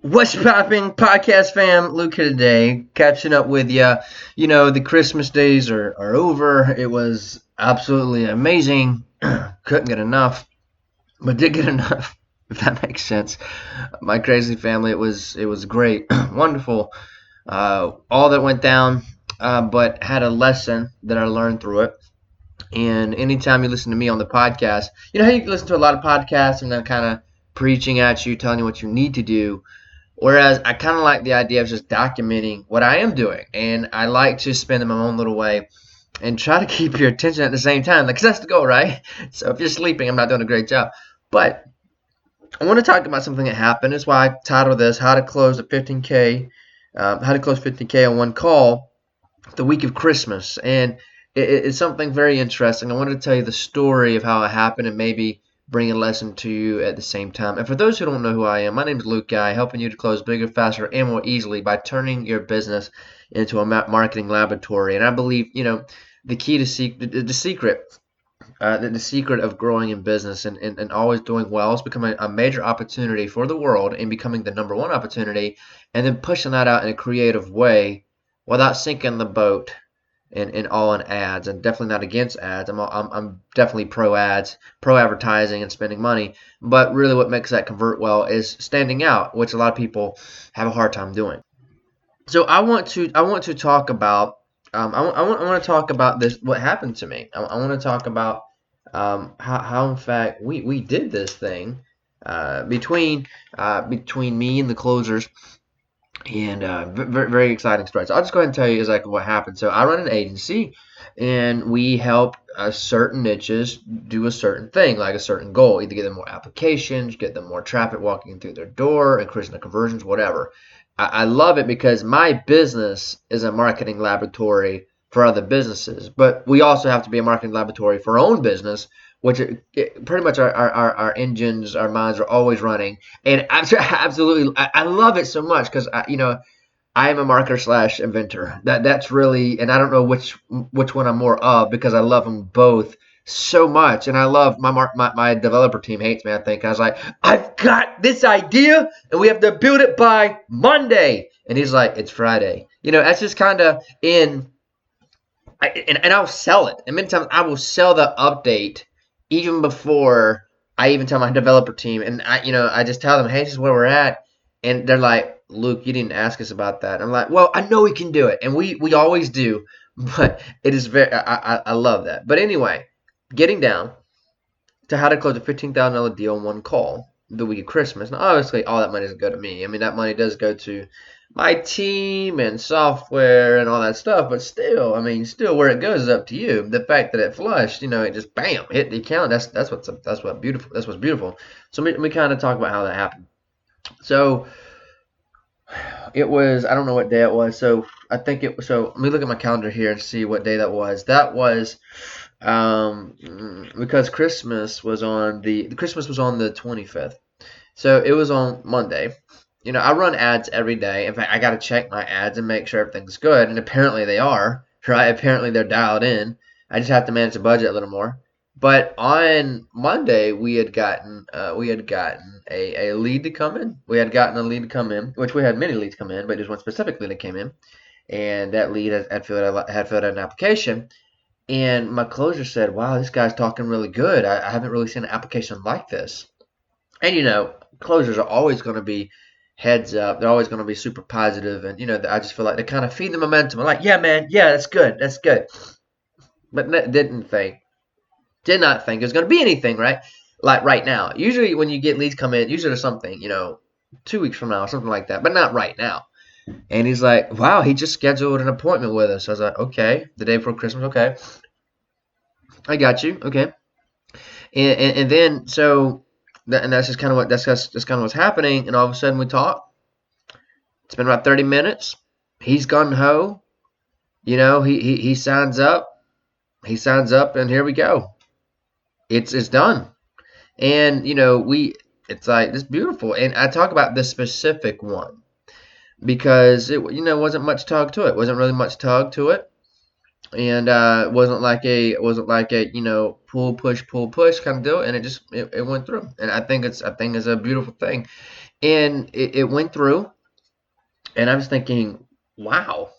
What's popping, podcast fam? Luke here today, catching up with you. The Christmas days are over. It was absolutely amazing. Couldn't get enough, but did get enough, if that makes sense. My crazy family, it was great, wonderful. All that went down, but had a lesson that I learned through it. And anytime you listen to me on the podcast, you know how you listen to a lot of podcasts and they're kind of preaching at you, telling you what you need to do. Whereas I kind of like the idea of just documenting what I am doing, and I like to spend it my own little way and try to keep your attention at the same time, because that's the goal, right? So if you're sleeping, I'm not doing a great job. But I want to talk about something that happened. That's why I titled this "How to Close a 15K," how to close 15K on one call the week of Christmas, and it's something very interesting. I wanted to tell you the story of how it happened and maybe bring a lesson to you at the same time. And for those who don't know who I am, my name is Luke Guy, helping you to close bigger, faster, and more easily by turning your business into a marketing laboratory. And I believe, the key to the secret. The secret of growing in business and always doing well is becoming a major opportunity for the world and becoming the number one opportunity, and then pushing that out in a creative way without sinking the boat and all in ads. And definitely not against ads. I'm definitely pro ads, pro advertising and spending money. But really, what makes that convert well is standing out, which a lot of people have a hard time doing. So I want to talk about I want to talk about this, what happened to me. I want to talk about how in fact we did this thing between me and the closers, and very, very exciting story. So I'll just go ahead and tell you exactly what happened. So I run an agency, and we help certain niches do a certain thing, like a certain goal, either get them more applications, get them more traffic walking through their door, increasing the conversions, whatever. I love it because my business is a marketing laboratory for other businesses, but we also have to be a marketing laboratory for our own business, which pretty much our engines, our minds are always running. And absolutely, I love it so much because I am a marketer slash inventor. That's really, and I don't know which one I'm more of, because I love them both so much. And I love my developer team hates me, I think. I was like, I've got this idea and we have to build it by Monday. And he's like, it's Friday. That's just kind of and I'll sell it. And many times I will sell the update even before I even tell my developer team. And I just tell them, hey, this is where we're at. And they're like, Luke, you didn't ask us about that. I'm like, well, I know we can do it. And we always do. But it is I love that. But anyway, getting down to how to close a $15,000 deal in one call the week of Christmas. Now, obviously, all that money doesn't go to me. I mean, that money does go to my team and software and all that stuff. But still, where it goes is up to you. The fact that it flushed, it just bam hit the account. That's what's beautiful. That's what's beautiful. So let me kind of talk about how that happened. So it was, I don't know what day it was. So I think it was, so let me look at my calendar here and see what day that was. That was because Christmas was on the 25th. So it was on Monday. I run ads every day. In fact, I got to check my ads and make sure everything's good. And apparently they are, right? Apparently they're dialed in. I just have to manage the budget a little more. But on Monday, we had gotten a lead to come in. We had gotten a lead to come in, which we had many leads come in, but there's one specific lead that came in, and that lead had filled out an application. And my closer said, "Wow, this guy's talking really good. I haven't really seen an application like this." And closers are always going to be heads up. They're always going to be super positive, and I just feel like they kind of feed the momentum. I'm like, "Yeah, man, yeah, that's good, that's good," but did not think it was going to be anything, right? Like right now. Usually when you get leads come in, usually there's something, 2 weeks from now or something like that, but not right now. And he's like, wow, he just scheduled an appointment with us. I was like, okay, the day before Christmas, okay. I got you, okay. And then, so, and that's just kind of that's kind of what's happening. And all of a sudden we talk. It's been about 30 minutes. He's gung-ho. He signs up. He signs up, and here we go. It's done. And it's like, it's beautiful. And I talk about this specific one because it wasn't much tug to it. Wasn't really much tug to it. And it wasn't like a pull push kind of deal. And it went through. And I think it's a beautiful thing. And it went through, and I was thinking, wow,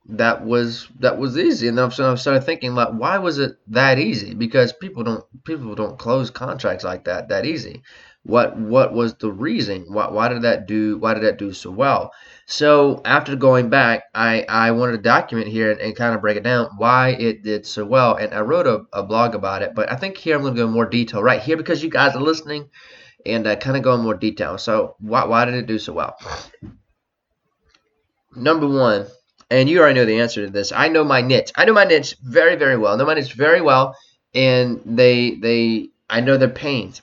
that was easy. And then I started thinking, like, why was it that easy? Because people don't close contracts like that easy. What was the reason? Why did that do so well? So after going back, I wanted to document here and kind of break it down why it did so well. And I wrote a blog about it, but I think here I'm going to go in more detail right here because you guys are listening, and kind of go in more detail. So why did it do so well? Number one, and you already know the answer to this. I know my niche. I know my niche very, very well. I know my niche very well, and I know their pains.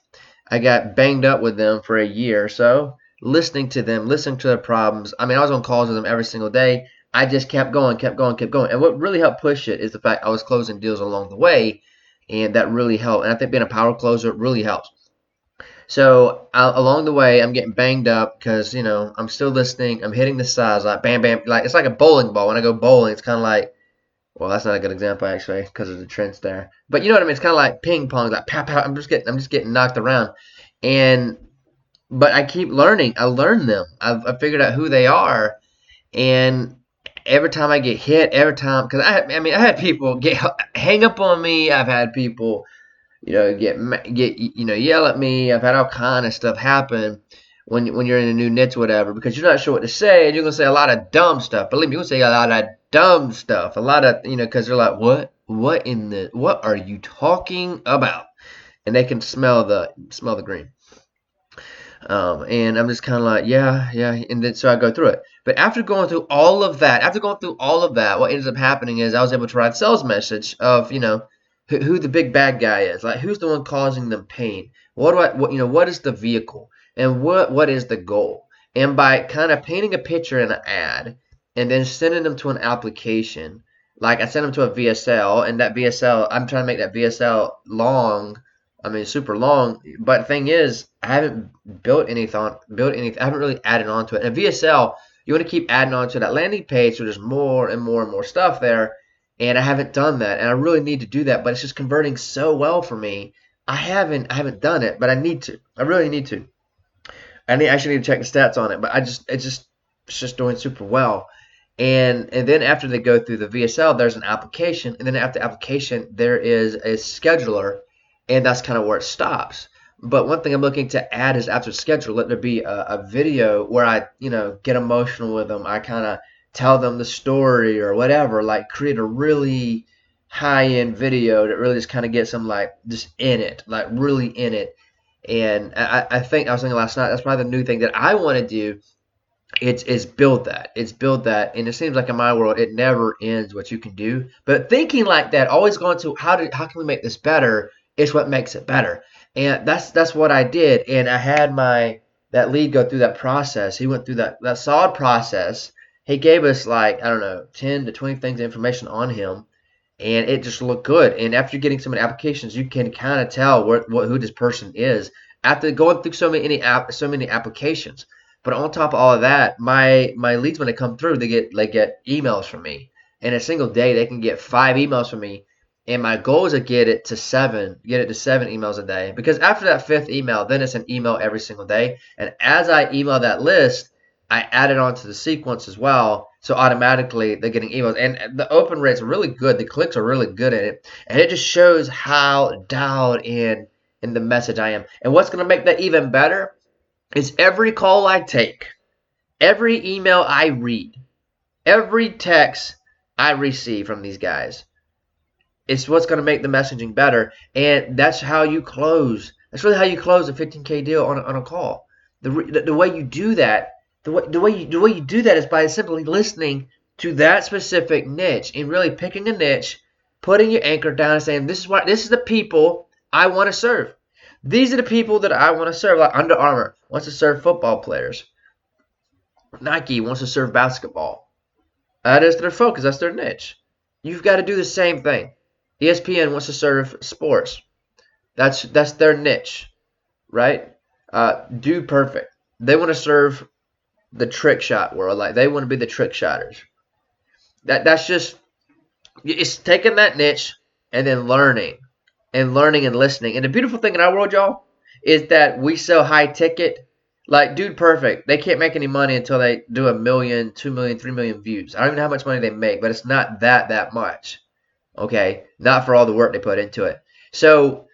I got banged up with them for a year or so, listening to them, listening to their problems. I mean, I was on calls with them every single day. I just kept going, kept going, kept going. And what really helped push it is the fact I was closing deals along the way, and that really helped. And I think being a power closer really helps. So along the way, I'm getting banged up because I'm still listening. I'm hitting the sides like bam, bam, like it's like a bowling ball. When I go bowling, it's kind of like, well, that's not a good example actually because of the trends there. But you know what I mean? It's kind of like ping pong, like pow, pow. I'm just getting knocked around, and but I keep learning. I learn them. I figured out who they are, and every time I get hit, every time because I had people get hang up on me. I've had people get yell at me. I've had all kind of stuff happen when you're in a new niche, or whatever, because you're not sure what to say, and you're gonna say a lot of dumb stuff. Believe me, you're gonna say a lot of dumb stuff, a lot of because they're like, what are you talking about? And they can smell the green. And I'm just kind of like, yeah, yeah. And then so I go through it. But after going through all of that, what ends up happening is I was able to write a sales message of, who the big bad guy is, like who's the one causing them pain. What is the vehicle, and what is the goal? And by kind of painting a picture in an ad, and then sending them to an application, like I sent them to a VSL, and that VSL, I'm trying to make that VSL long. I mean, super long. But the thing is, I haven't built anything. I haven't really added on to it. And VSL, you want to keep adding on to that landing page, so there's more and more and more stuff there. And I haven't done that, and I really need to do that. But it's just converting so well for me. I haven't done it, but I need to. I really need to. Actually need to check the stats on it, but it's just doing super well. And then after they go through the VSL, there's an application, and then after the application, there is a scheduler, and that's kind of where it stops. But one thing I'm looking to add is after schedule, let there be a video where I, get emotional with them. I kind of tell them the story or whatever, like create a really high-end video that really just kind of gets them like just in it, like really in it. And I think I was thinking last night, that's probably the new thing that I want to do. It's build that. It's build that. And it seems like in my world, it never ends what you can do. But thinking like that, always going to how can we make this better is what makes it better. And that's what I did. And I had that lead go through that process. He went through that solid process. He gave us like, I don't know, 10 to 20 things of information on him, and it just looked good. And after getting so many applications, you can kind of tell who this person is after going through so many applications. But on top of all of that, my leads, when they come through, they get emails from me. In a single day, they can get 5 emails from me, and my goal is to get it to seven emails a day. Because after that fifth email, then it's an email every single day. And as I email that list, I add it onto the sequence as well. So automatically they're getting emails. And the open rates are really good. The clicks are really good at it. And it just shows how dialed in the message I am. And what's going to make that even better is every call I take, every email I read, every text I receive from these guys. It's what's going to make the messaging better. And that's how you close. That's really how you close a 15K deal on a call. The way you do that, the way you do that is by simply listening to that specific niche and really picking a niche, putting your anchor down and saying, this is the people I want to serve. These are the people that I want to serve. Like Under Armour wants to serve football players. Nike wants to serve basketball. That is their focus. That's their niche. You've got to do the same thing. ESPN wants to serve sports. That's their niche, right? Dude Perfect. They want to serve the trick shot world. Like they want to be the trick shotters. That's just, it's taking that niche and then learning and listening. And the beautiful thing in our world, y'all, is that we sell high ticket Like, Dude Perfect, they can't make any money until they do 1 million, 2 million, 3 million views. I don't even know how much money they make, but it's not that much. Okay, not for all the work they put into it. So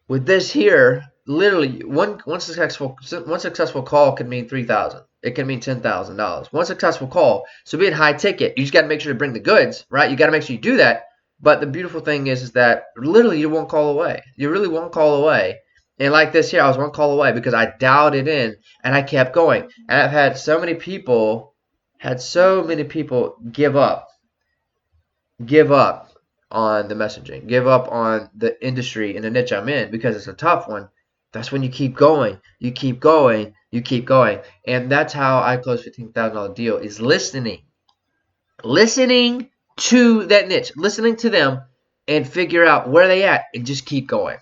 with this here, literally one successful call can mean 3,000. It can mean $10,000. One successful call. So being high ticket, you just got to make sure to bring the goods, right? You got to make sure you do that. But the beautiful thing is that literally you're one call away. You're really one call away. And like this here, I was one call away because I dialed it in and I kept going. And I've had so many people give up on the messaging, give up on the industry and the niche I'm in because it's a tough one. That's when you keep going, you keep going, you keep going. And that's how I close $15,000 deal is listening to that niche, listening to them and figure out where they at and just keep going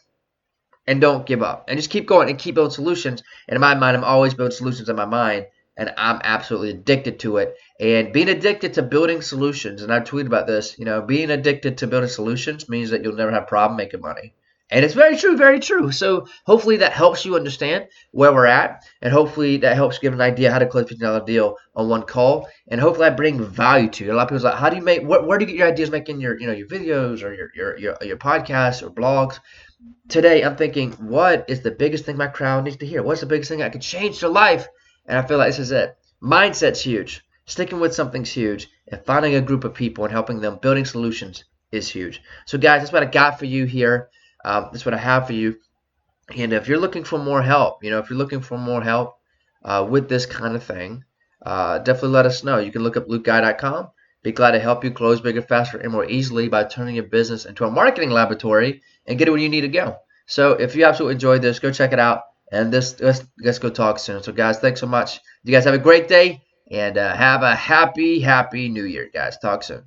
and don't give up and just keep going and keep building solutions. And in my mind, I'm always building solutions in my mind, and I'm absolutely addicted to it. And being addicted to building solutions, and I tweeted about this, being addicted to building solutions means that you'll never have a problem making money. And it's very true, very true. So hopefully that helps you understand where we're at, and hopefully that helps give an idea how to close a $15 deal on one call. And hopefully I bring value to you. A lot of people's like, how do you make? Where do you get your ideas making your your videos or your podcasts or blogs? Today I'm thinking, what is the biggest thing my crowd needs to hear? What's the biggest thing I could change their life? And I feel like this is it. Mindset's huge. Sticking with something's huge. And finding a group of people and helping them building solutions is huge. So guys, that's what I got for you here. That's what I have for you. And if you're looking for more help, with this kind of thing, definitely let us know. You can look up lukeguy.com. Be glad to help you close bigger, faster, and more easily by turning your business into a marketing laboratory and get it where you need to go. So if you absolutely enjoyed this, go check it out. And let's go talk soon. So guys, thanks so much. You guys have a great day and have a happy New Year, guys. Talk soon.